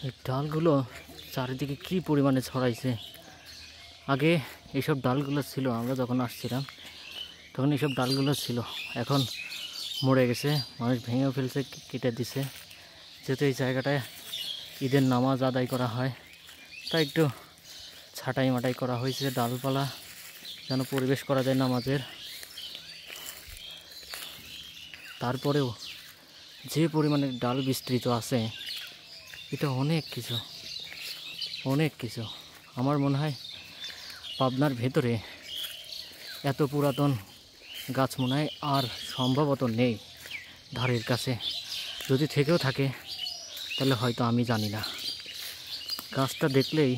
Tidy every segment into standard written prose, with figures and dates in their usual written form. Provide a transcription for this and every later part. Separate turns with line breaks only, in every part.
এই ডালগুলো চারিদিকে কি পরিমাণে ছড়াইছে। আগে এইসব ডালগুলো ছিল, আমরা যখন আসছিলাম তখন এইসব ডালগুলো ছিল, এখন মরে গেছে, মানুষ ভেঙেও ফেলছে, কেটে দিছে। যেহেতু এই জায়গাটায় ঈদের নামাজ আদায় করা হয়, তাই একটু ছাঁটাই মাটাই করা হয়েছে ডালপালা, যেন পরিবেশ করা যায় নামাজের। তারপরেও যে পরিমাণে ডাল বিস্তৃত আছে, এটা অনেক কিছু, অনেক কিছু। আমার মনে হয় পাবনার ভেতরে এত পুরাতন গাছ মনে হয় আর সম্ভবত নেই ধারের কাছে। যদি থেকেও থাকে তাহলে হয়তো আমি জানি না। গাছটা দেখলেই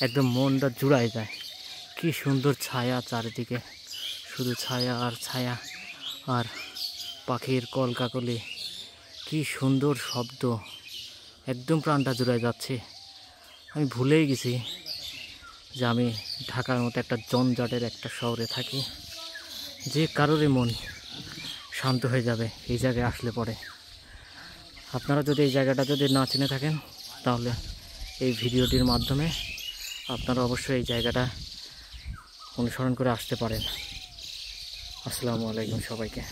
একদম মনটা জুড়ায় যায়। কি সুন্দর ছায়া চারিদিকে, শুধু ছায়া আর ছায়া, আর পাখির কলকাকলি, কি সুন্দর শব্দ, একদম প্রাণটা জুড়ায় যাচ্ছে। আমি ভুলেই গেছি যে আমি ঢাকার মতো একটা জঞ্জাটের একটা শহরে থাকি। যে কারোরই মন শান্ত হয়ে যাবে এই জায়গায় আসলে পরে। আপনারা যদি এই জায়গাটা যদি না চিনে থাকেন, তাহলে এই ভিডিওটির মাধ্যমে আপনারা অবশ্যই এই জায়গাটা অনুসরণ করে আসতে পারেন। আসসালামু আলাইকুম সবাইকে।